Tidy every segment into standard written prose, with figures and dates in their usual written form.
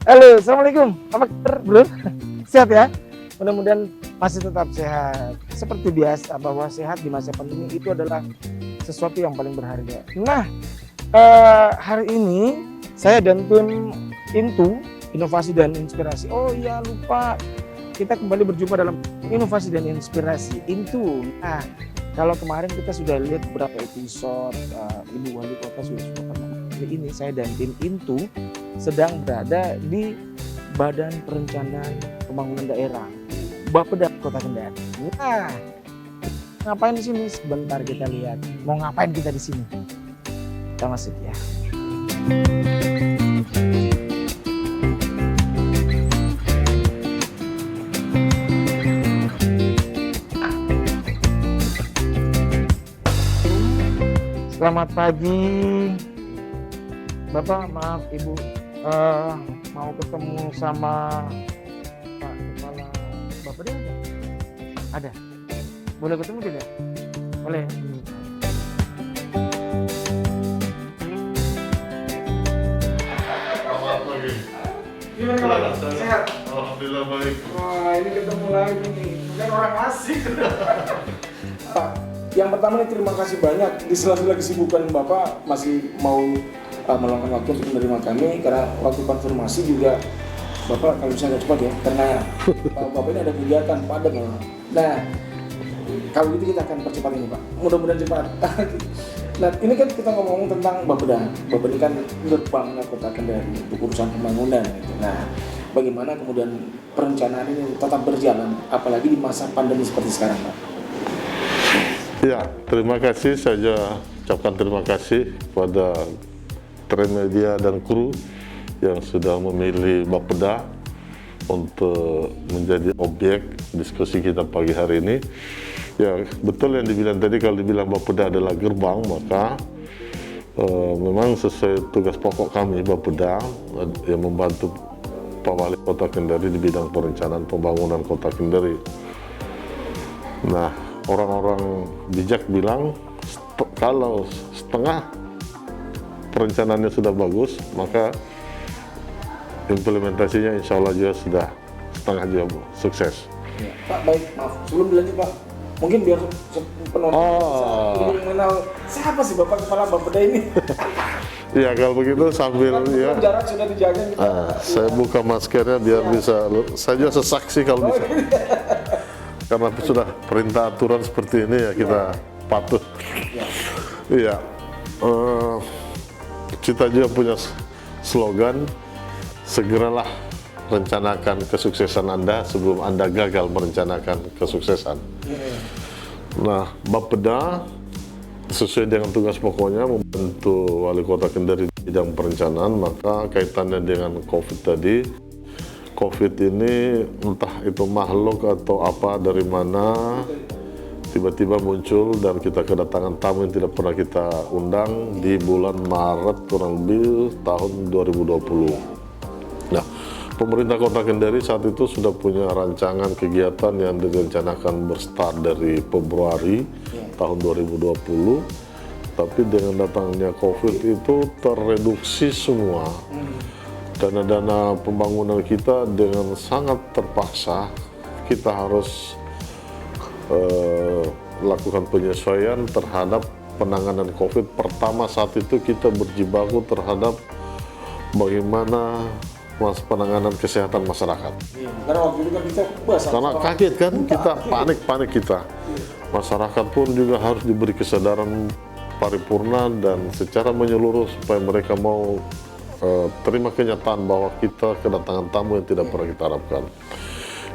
Halo, assalamualaikum. Apa kabar, bro? Sehat ya? Mudah-mudahan masih tetap sehat. Seperti biasa, bahwa sehat di masa pandemi itu adalah sesuatu yang paling berharga. Nah, hari ini saya dan tim Intu Inovasi dan Inspirasi. Oh iya, lupa. Kita kembali berjumpa dalam Inovasi dan Inspirasi Intu. Nah, kalau kemarin kita sudah lihat beberapa episode, Ibu Wali Kota sudah pernah. Kali ini saya dan tim Intu sedang berada di Badan Perencanaan Pembangunan Daerah Bapeda Kota Kendari. Nah, ngapain di sini? Sebentar kita lihat. Mau ngapain kita di sini? Kita masuk ya. Selamat pagi, Bapak. Maaf, Ibu. Mau ketemu sama Pak Kepala Bapeda ada? Ada. Boleh ketemu tidak? Boleh. Selamat pagi. Gimana Pak? Sehat? Alhamdulillah baik. Wah, ini ketemu lagi nih. Bukan orang asing. Pak, yang pertama nih terima kasih banyak. Di sela-sela kesibukan Bapak masih mau meluangkan waktu untuk menerima kami, karena waktu konfirmasi juga Bapak kalau bisa agak cepat ya, karena Bapak ini ada kegiatan padat. Nah, kalau gitu kita akan percepat ini Pak, mudah-mudahan cepat. Nah, ini kan kita ngomong tentang Bapeda. Bapeda ini kan gerbangnya Kota Kendari untuk urusan pembangunan gitu. Nah, bagaimana kemudian perencanaan ini tetap berjalan, apalagi di masa pandemi seperti sekarang Pak? Ya, terima kasih. Saya ucapkan terima kasih kepada Trimedia dan kru yang sudah memilih Bapeda untuk menjadi objek diskusi kita pagi hari ini. Ya, betul yang dibilang tadi, kalau dibilang Bapeda adalah gerbang, maka memang sesuai tugas pokok kami Bapeda yang membantu Pak Wali Kota Kendari di bidang perencanaan pembangunan Kota Kendari. Nah, orang-orang bijak bilang kalau setengah perencanaannya sudah bagus, maka implementasinya insya Allah juga sudah setengah juga sukses. Ya, Pak, baik, maaf sebelum dilanjut Pak, mungkin biar penonton bisa mengenal siapa sih Bapak Kepala Bapeda ini. Ya, kalau begitu sambil ya jarak sudah dijaga gitu. saya buka maskernya biar bisa, saya juga sesaksi kalau bisa. Karena sudah perintah aturan seperti ini ya kita patuh. Iya. Kita juga punya slogan, segeralah rencanakan kesuksesan Anda sebelum Anda gagal merencanakan kesuksesan. Nah, Bapeda sesuai dengan tugas pokoknya membantu Wali Kota Kendari di bidang perencanaan, maka kaitannya dengan COVID tadi. COVID ini entah itu makhluk atau apa dari mana tiba-tiba muncul dan kita kedatangan tamu yang tidak pernah kita undang di bulan Maret kurang lebih tahun 2020. Nah, pemerintah Kota Kendari saat itu sudah punya rancangan kegiatan yang direncanakan berstart dari Februari tahun 2020, tapi dengan datangnya COVID itu terreduksi semua. Dana-dana pembangunan kita dengan sangat terpaksa kita harus lakukan penyesuaian terhadap penanganan COVID. Pertama saat itu kita berjibaku terhadap bagaimana penanganan kesehatan masyarakat. Karena waktu itu kan kita karena kaget kan, kita panik kita. Masyarakat pun juga harus diberi kesadaran paripurna dan secara menyeluruh supaya mereka mau terima kenyataan bahwa kita kedatangan tamu yang tidak pernah kita harapkan.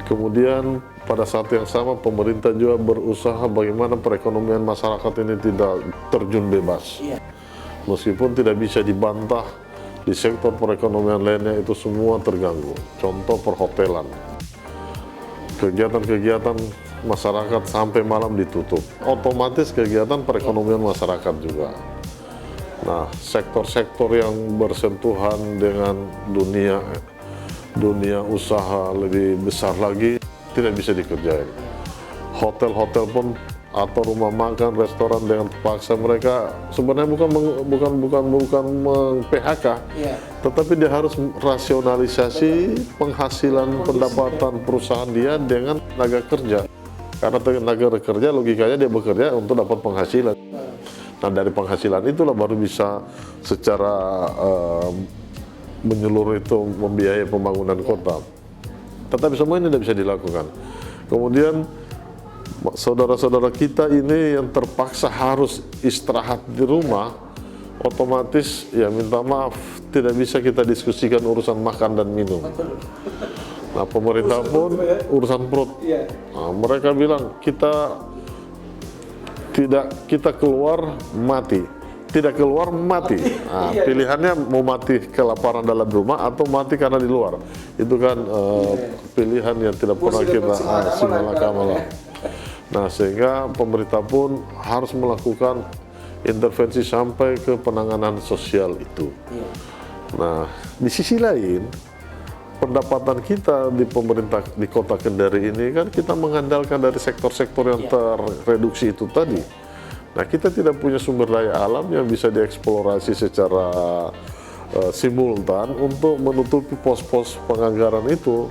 Kemudian pada saat yang sama pemerintah juga berusaha bagaimana perekonomian masyarakat ini tidak terjun bebas. Meskipun tidak bisa dibantah, di sektor perekonomian lainnya itu semua terganggu. Contoh perhotelan. Kegiatan-kegiatan masyarakat sampai malam ditutup. Otomatis kegiatan perekonomian masyarakat juga. Nah, sektor-sektor yang bersentuhan dengan dunia usaha lebih besar lagi tidak bisa dikerjain. Hotel-hotel pun atau rumah makan, restoran dengan terpaksa mereka sebenarnya bukan PHK, tetapi dia harus rasionalisasi penghasilan pendapatan perusahaan dia dengan tenaga kerja. Karena tenaga kerja logikanya dia bekerja untuk dapat penghasilan. Nah, dari penghasilan itulah baru bisa secara menyeluruh itu membiayai pembangunan kota. Tetapi semua ini tidak bisa dilakukan. Kemudian saudara-saudara kita ini yang terpaksa harus istirahat di rumah, otomatis ya minta maaf tidak bisa kita diskusikan urusan makan dan minum. Nah, pemerintah pun urusan perut. Nah, mereka bilang kita keluar mati, tidak keluar mati. Nah, pilihannya mau mati kelaparan dalam rumah atau mati karena di luar. Itu kan pilihan yang tidak pernah kita simalakamalah. Nah, sehingga pemerintah pun harus melakukan intervensi sampai ke penanganan sosial itu. Nah, di sisi lain, pendapatan kita di pemerintah di Kota Kendari ini kan kita mengandalkan dari sektor-sektor yang terreduksi itu tadi. Nah, kita tidak punya sumber daya alam yang bisa dieksplorasi secara simultan untuk menutupi pos-pos penganggaran itu.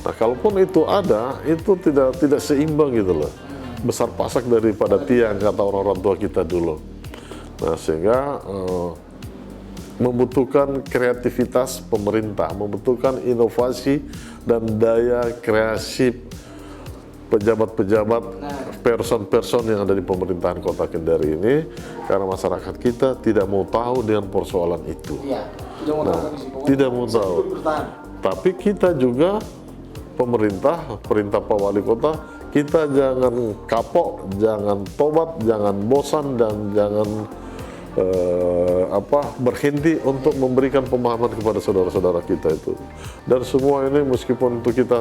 Nah, kalaupun itu ada, itu tidak seimbang gitu loh. Besar pasak daripada tiang, kata orang-orang tua kita dulu. Nah, sehingga membutuhkan kreativitas pemerintah, membutuhkan inovasi dan daya kreasi pejabat-pejabat, person-person yang ada di pemerintahan Kota Kendari ini, karena masyarakat kita tidak mau tahu dengan persoalan itu. Tidak mau tahu. Tapi kita juga perintah Pak Wali Kota, kita jangan kapok, jangan tobat, jangan bosan, dan jangan berhenti untuk memberikan pemahaman kepada saudara-saudara kita itu. Dan semua ini meskipun untuk kita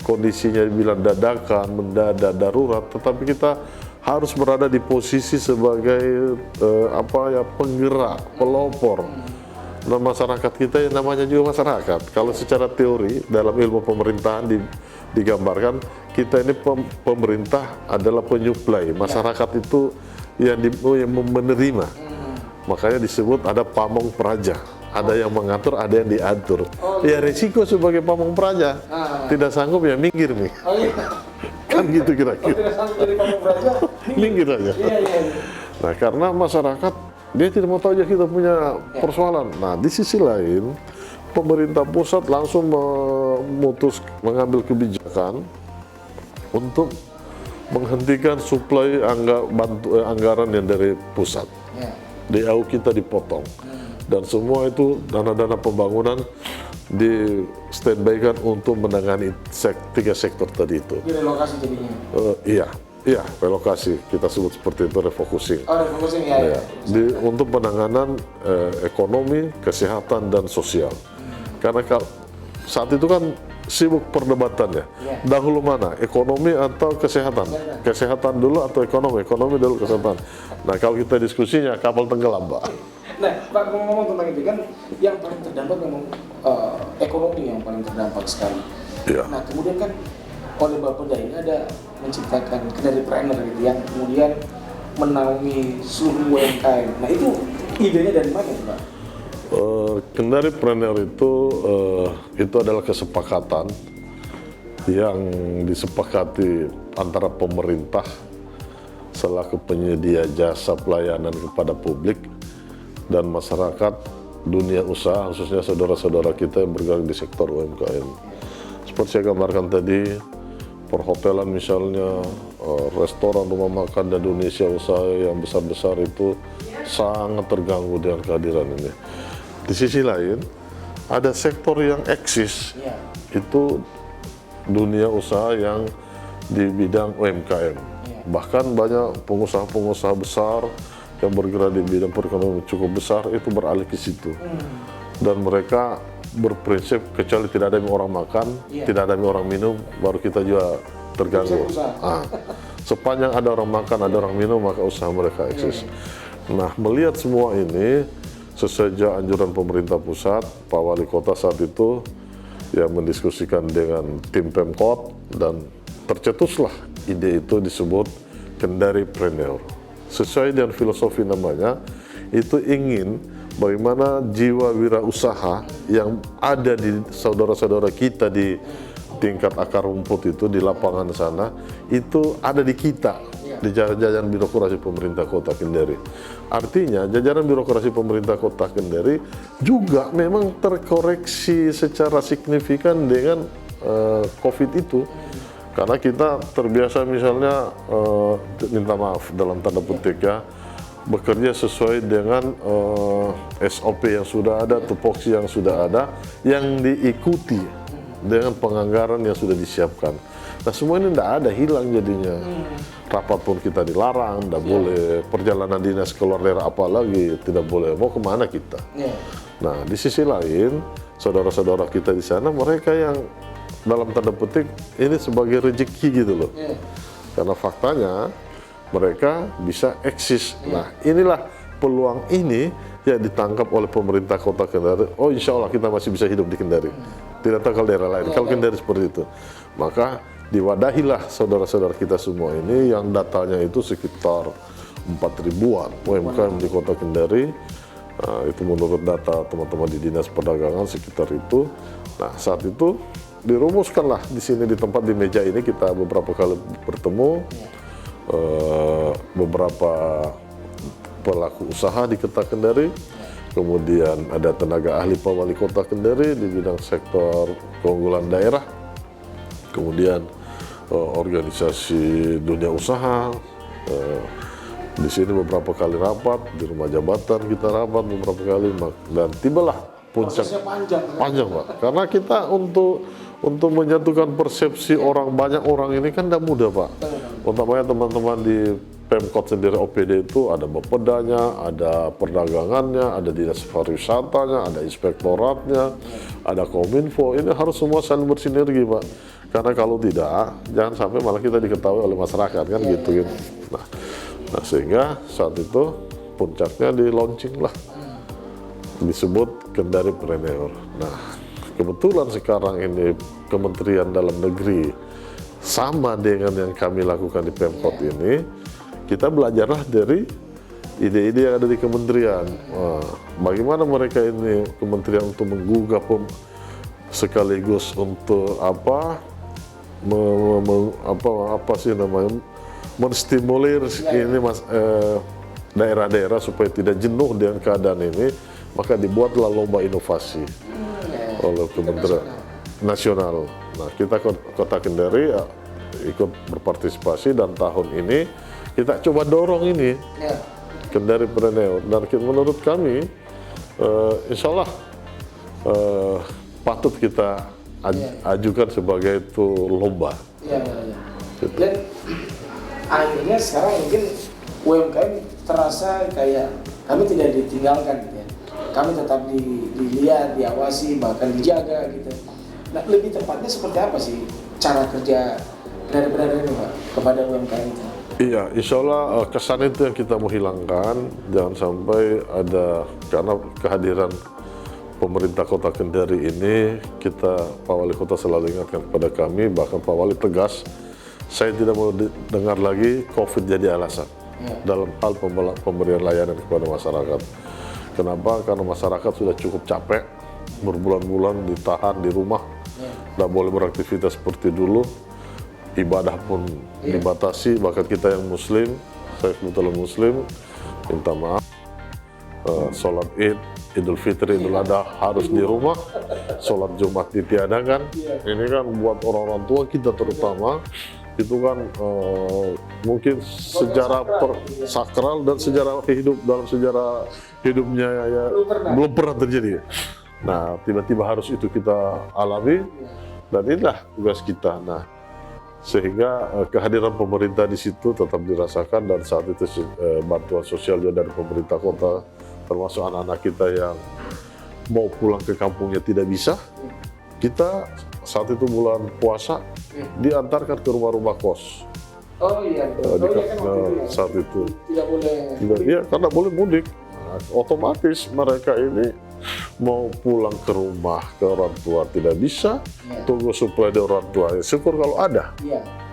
kondisinya dibilang dadakan, mendadak, darurat, tetapi kita harus berada di posisi sebagai penggerak, pelopor. Dan masyarakat kita yang namanya juga masyarakat. Kalau secara teori dalam ilmu pemerintahan digambarkan, kita ini pemerintah adalah penyuplai, masyarakat itu yang menerima. Makanya disebut ada pamong praja, ada yang mengatur, ada yang diatur. Ya, resiko sebagai pamong praja tidak sanggup ya minggir nih. Kan gitu kira-kira. Tidak sanggup jadi pamong praja, minggir aja. Nah, karena masyarakat dia tidak mau tahu aja kita punya persoalan. Nah, di sisi lain pemerintah pusat langsung mengambil kebijakan untuk menghentikan suplai anggaran yang dari pusat. DAU kita dipotong. Dan semua itu dana-dana pembangunan di standby-kan untuk menangani tiga sektor tadi itu. Direlokasi jadinya? Iya, relokasi. Kita sebut seperti itu, refocusing. Refocusing, ya. Untuk penanganan ekonomi, kesehatan, dan sosial. Karena saat itu kan sibuk perdebatannya. Dahulu mana, ekonomi atau kesehatan? Kesehatan dulu atau ekonomi? Ekonomi dulu, kesehatan. Nah, kalau kita diskusinya, kapal tenggelam, Pak. Nah, Pak, ngomong tentang itu kan, yang paling terdampak memang ekonomi yang paling terdampak sekali. Nah, kemudian kan oleh Bapeda ini ada menciptakan Kendaripreneur gitu, yang kemudian menaungi seluruh UMKM. Nah, itu idenya dari mana, Pak? Kendaripreneur itu adalah kesepakatan yang disepakati antara pemerintah selaku penyedia jasa pelayanan kepada publik dan masyarakat dunia usaha, khususnya saudara-saudara kita yang bergerak di sektor UMKM. Seperti saya gambarkan tadi, perhotelan misalnya, restoran, rumah makan dan Indonesia usaha yang besar-besar itu sangat terganggu dengan kehadiran ini. Di sisi lain, ada sektor yang eksis, itu dunia usaha yang di bidang UMKM. Bahkan banyak pengusaha-pengusaha besar yang bergerak di bidang perekonomian cukup besar itu beralih ke situ. Dan mereka berprinsip kecuali tidak ada yang orang makan, tidak ada yang orang minum, baru kita juga terganggu. Sepanjang ada orang makan, ada orang minum, maka usaha mereka eksis. Nah, melihat semua ini, sejak anjuran pemerintah pusat, Pak Wali Kota saat itu yang mendiskusikan dengan tim Pemkot, dan tercetuslah ide itu disebut Kendaripreneur. Sesuai dengan filosofi namanya, itu ingin bagaimana jiwa wirausaha yang ada di saudara-saudara kita di tingkat akar rumput itu, di lapangan sana, itu ada di kita, di jajaran birokrasi pemerintah Kota Kendari. Artinya jajaran birokrasi pemerintah Kota Kendari juga memang terkoreksi secara signifikan dengan COVID itu. Karena kita terbiasa misalnya, minta maaf dalam tanda petik ya, bekerja sesuai dengan SOP yang sudah ada, tupoksi yang sudah ada, yang diikuti dengan penganggaran yang sudah disiapkan. Nah, semua ini tidak ada, hilang jadinya. Rapat pun kita dilarang, tidak boleh. Perjalanan dinas keluar daerah apalagi tidak boleh. Mau kemana kita? Nah, di sisi lain, saudara-saudara kita di sana, mereka yang dalam tanda petik ini sebagai rezeki gitu loh. Karena faktanya mereka bisa eksis. Nah, inilah peluang ini yang ditangkap oleh pemerintah Kota Kendari. Oh, insya Allah kita masih bisa hidup di Kendari. Tidak tahu kalau daerah lain. Kalau Kendari seperti itu, maka diwadahilah saudara-saudara kita semua ini yang datanya itu sekitar 4.000-an UMKM di Kota Kendari. Itu menurut data teman-teman di Dinas Perdagangan sekitar itu. Nah, saat itu dirumuskanlah di sini, di tempat, di meja ini kita beberapa kali bertemu, beberapa pelaku usaha di Kota Kendari, kemudian ada tenaga ahli Pak Wali Kota Kendari di bidang sektor keunggulan daerah, kemudian organisasi dunia usaha. Di sini beberapa kali rapat, di rumah jabatan kita rapat beberapa kali, dan tibalah puncak. Panjang Pak, karena kita untuk menyatukan persepsi orang, banyak orang ini kan tidak mudah Pak. Utamanya teman-teman di Pemkot sendiri, OPD itu ada Bapedanya, ada perdagangannya, ada dinas pariwisatanya, ada inspektoratnya, ada Kominfo. Ini harus semua saling bersinergi Pak. Karena kalau tidak, jangan sampai malah kita diketahui oleh masyarakat kan gitu kan. Nah, sehingga saat itu puncaknya di launching lah, disebut Kendaripreneur. Nah, kebetulan sekarang ini Kementerian Dalam Negeri sama dengan yang kami lakukan di Pemkot ini, kita belajarlah dari ide-ide yang ada di kementerian. Bagaimana mereka ini kementerian untuk menggugah sekaligus untuk menstimulir ini daerah-daerah supaya tidak jenuh dengan keadaan ini, maka dibuatlah lomba inovasi oleh Kementerian Nasional. Nah, kita Kota Kendari ikut berpartisipasi, dan tahun ini kita coba dorong ini Kendaripreneur, dan menurut kami insya Allah patut kita ajukan sebagai itu lomba. Gitu. Dan akhirnya sekarang mungkin UMKM terasa kayak kami tidak ditinggalkan gitu ya. Kami tetap dilihat, diawasi, bahkan dijaga gitu. Nah, lebih tepatnya seperti apa sih cara kerja benar-benar ini Pak kepada UMKM itu? Iya, insya Allah kesan itu yang kita mau hilangkan. Jangan sampai ada, karena kehadiran pemerintah Kota Kendari ini, Pak Wali Kota selalu ingatkan kepada kami, bahkan Pak Wali tegas, saya tidak mau dengar lagi COVID jadi alasan dalam hal pemberian layanan kepada masyarakat. Kenapa? Karena masyarakat sudah cukup capek, berbulan-bulan ditahan di rumah, tidak boleh beraktivitas seperti dulu, ibadah pun dibatasi. Bahkan kita yang Muslim, saya kebetulan Muslim, minta maaf, sholat Id, Idul Fitri, Idul Adha harus di rumah, sholat Jumat ditiadakan. Ini kan buat orang-orang tua kita terutama, itu kan mungkin sejarah sakral dan sejarah hidup, dalam sejarah hidupnya belum pernah terjadi. Nah, tiba-tiba harus itu kita alami, Dan inilah tugas kita. Nah, sehingga kehadiran pemerintah di situ tetap dirasakan, dan saat itu bantuan sosial juga dari pemerintah kota, termasuk anak-anak kita yang mau pulang ke kampungnya tidak bisa. Kita saat itu bulan puasa diantarkan ke rumah-rumah kos. Oh iya, Saat itu tidak boleh. iya, karena boleh mudik. Nah, otomatis mereka ini mau pulang ke rumah ke orang tua tidak bisa, tunggu suplai dari orang tua. Syukur kalau ada.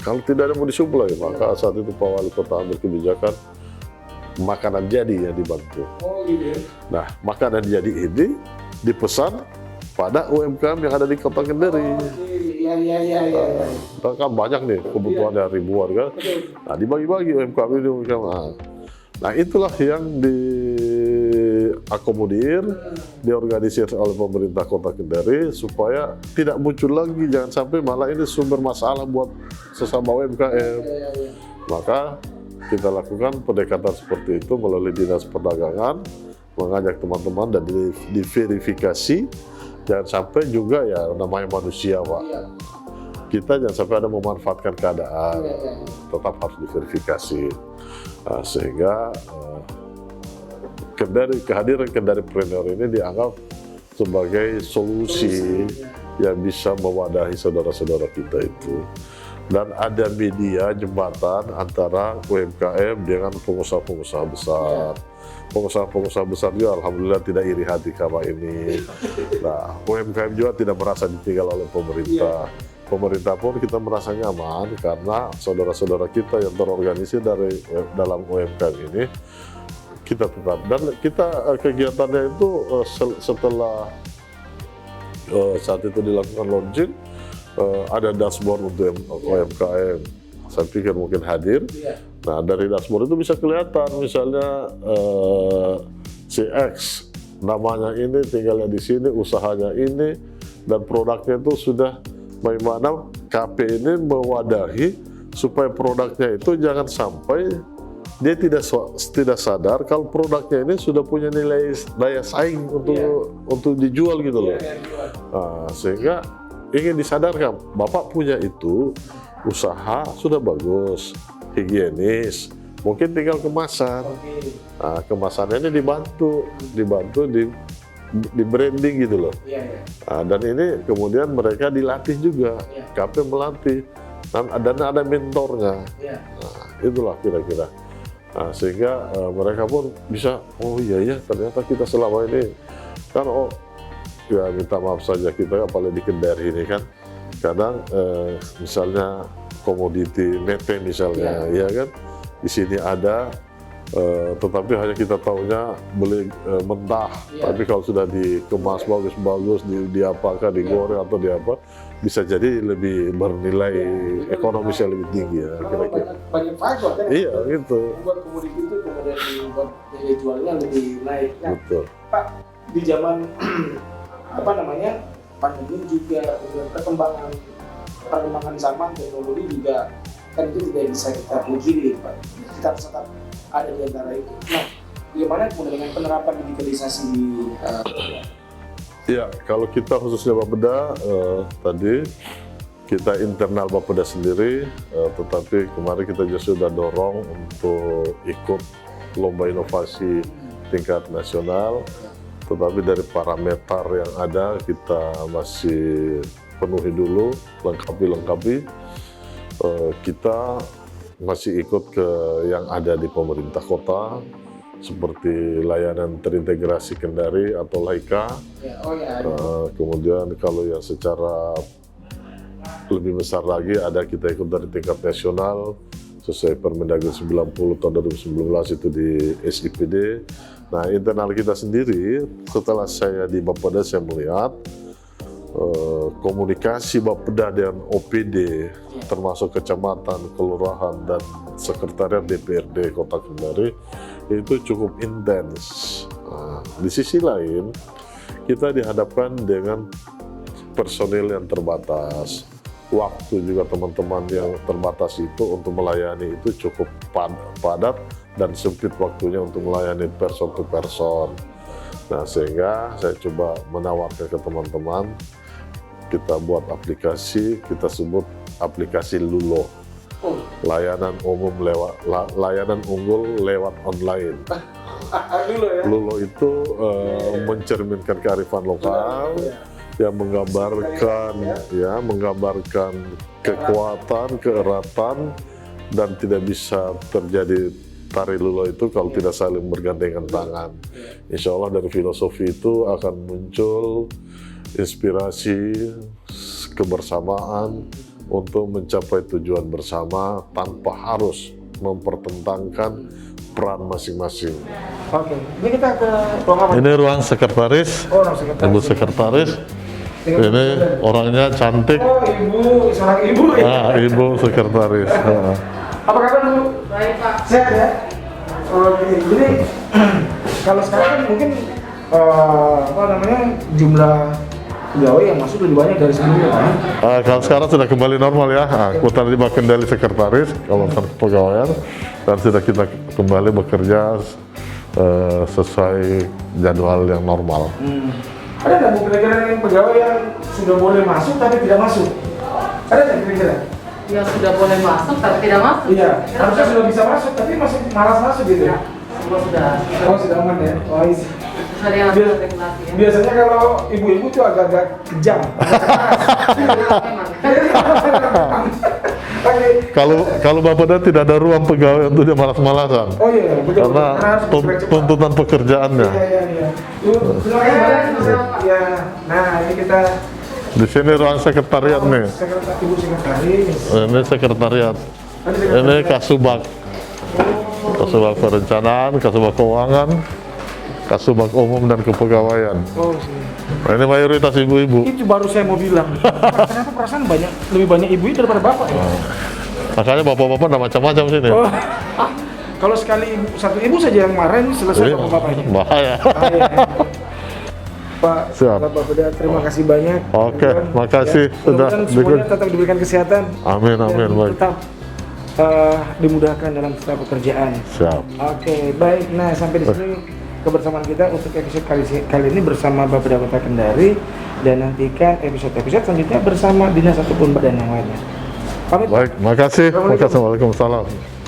Kalau tidak ada mau disuplai, maka saat itu Pak Wali Kota ambil kebijakan makanan jadi yang dibantu. Oh gitu. Nah, makanan jadi ini dipesan pada UMKM yang ada di Kota Kendari. Nah, kan banyak nih kebutuhannya ribuan kan. Nah, dibagi-bagi UMKM ini. Nah, itulah yang diakomodir, diorganisir oleh pemerintah Kota Kendari supaya tidak muncul lagi, jangan sampai malah ini sumber masalah buat sesama UMKM. Maka kita lakukan pendekatan seperti itu melalui Dinas Perdagangan, mengajak teman-teman dan diverifikasi. Jangan sampai juga ya namanya manusia, Pak. Kita jangan sampai ada memanfaatkan keadaan, tetap harus diverifikasi. Nah, sehingga kehadiran Kendaripreneur ini dianggap sebagai solusi yang bisa mewadahi saudara-saudara kita itu. Dan ada media jembatan antara UMKM dengan pengusaha-pengusaha besar. Pengusaha-pengusaha besar juga alhamdulillah tidak iri hati kama ini. Nah, UMKM juga tidak merasa ditinggal oleh pemerintah. Pemerintah pun kita merasa nyaman karena saudara-saudara kita yang terorganisir dalam UMKM ini kita tetap, dan kita kegiatannya itu setelah saat itu dilakukan launching, ada dashboard untuk UMKM. Saya pikir mungkin hadir. Nah, dari dashboard itu bisa kelihatan misalnya si X namanya ini, tinggalnya di sini, usahanya ini, dan produknya itu sudah bagaimana KP ini mewadahi supaya produknya itu jangan sampai dia tidak sadar kalau produknya ini sudah punya nilai daya saing untuk dijual gitu loh. Nah, sehingga ingin disadarkan, Bapak punya itu usaha sudah bagus, higienis, mungkin tinggal kemasan. Nah, kemasannya ini dibantu di branding gitu loh. Nah, dan ini kemudian mereka dilatih juga, KP melatih, dan ada mentornya. Nah, itulah kira-kira. Nah, sehingga mereka pun bisa, oh iya ya ternyata kita selama ini kan, oh ya minta maaf saja kita apalagi di Kendari ini kan kadang misalnya komoditi mete misalnya, ya kan di sini ada. Tetapi hanya kita tahunya beli mentah, tapi kalau sudah dikemas bagus-bagus, diapakan, digoreng atau diapa, bisa jadi lebih bernilai ekonomisnya lebih tinggi ya kira-kira. Banyak faktor kan? Iya gitu. Membuat komoditi itu kemudian dibuat nilai jualnya lebih naik. Nah, Betul. Pak, di zaman pandemi juga perkembangan zaman teknologi juga kan itu tidak bisa kita pungkiri, Pak. Kita harus tetap ada di antara itu. Nah, bagaimana kemudian dengan penerapan digitalisasi di Ya, kalau kita khususnya Bapeda tadi kita internal Bapeda sendiri, tetapi kemarin kita juga sudah dorong untuk ikut lomba inovasi tingkat nasional. Tetapi dari parameter yang ada kita masih penuhi dulu, lengkapi. Kita masih ikut ke yang ada di pemerintah kota seperti layanan terintegrasi Kendari atau Laika. Kemudian kalau yang secara lebih besar lagi ada kita ikut dari tingkat nasional sesuai Permendagri 90 tahun 2019 itu di SIPD. Nah, internal kita sendiri setelah saya di Bapeda saya melihat komunikasi Bapeda dengan OPD termasuk kecamatan, kelurahan dan sekretariat DPRD Kota Kendari itu cukup intens. Nah, di sisi lain kita dihadapkan dengan personil yang terbatas, waktu juga teman-teman yang terbatas itu untuk melayani itu cukup padat dan sempit waktunya untuk melayani person to person. Nah, sehingga saya coba menawarkan ke teman-teman kita buat aplikasi, kita sebut aplikasi Lulo. Layanan umum layanan unggul lewat online. Lulo ya. Lulo itu mencerminkan kearifan lokal yang menggambarkan kekuatan, keeratan, dan tidak bisa terjadi tari Lulo itu kalau tidak saling bergandengan tangan. Insya Allah dari filosofi itu akan muncul inspirasi kebersamaan untuk mencapai tujuan bersama tanpa harus mempertentangkan peran masing-masing. Oke, ini kita ke ruang apa? Ini ruang sekretaris, Oh, ruang sekretaris. ibu sekretaris. Ini orangnya cantik. Oh, ibu, seorang ibu ya. Nah, ibu sekretaris. Apa kabar Bu? Baik Pak. Sehat ya? Oke, jadi kalau sekarang kan mungkin jumlah pegawai yang masuk lebih banyak dari sebelumnya kan? Kalau sekarang sudah kembali normal ya. Aku tadi kendali sekretaris, kawasan kepegawaian, dan sudah kita kembali bekerja sesuai jadwal yang normal. Ada nggak Bu kira-kira yang pegawai yang sudah boleh masuk tapi tidak masuk? Ada nggak kira-kira? Yang sudah boleh masuk tapi tidak masuk. Iya, harusnya sudah bisa masuk tapi masih malas masuk gitu ya? Semua sudah. Oh, sudah aman ya? Oh, iya. Sudah yang Biasa- regulasi ya. Biasanya kalau ibu-ibu tuh agak-agak kejam. Oke. Kalau Bapeda tidak ada ruang pegawai untuk dia malas-malasan. Oh iya, betul. Karena harus bergerak cepat. tuntutan pekerjaannya. Iya. Terima kasih banyak. Ya, nah ini kita Di sini ruang sekretariat nih. Ibu sekretaris. Ini sekretariat. Ini Kasubag. Kasubag perencanaan, Kasubag keuangan, Kasubag umum dan kepegawaian. Oh, sini. Nah, ini mayoritas ibu-ibu. Itu baru saya mau bilang. Kenapa perasaan lebih banyak ibu daripada bapak ya? Makanya bapak-bapak ada macam-macam sini. Oh. Kalau sekali satu ibu saja yang marah ini selesai Ini bapak-bapaknya. bahaya. Pak, Siap. Bapak Beda, terima kasih banyak. Oke, Mudah-mudahan, makasih sudah mudah-mudahan semuanya tetap diberikan kesehatan. Amin, dan baik. tetap dimudahkan dalam setiap pekerjaan. Siap. Oke, baik. Nah, sampai di sini kebersamaan kita untuk episode kali ini bersama Bapeda Kota Kendari, dan nantikan episode-episode selanjutnya bersama dinas ataupun badan yang lainnya. Pamit. Baik, makasih. Assalamualaikum. Waalaikumsalam.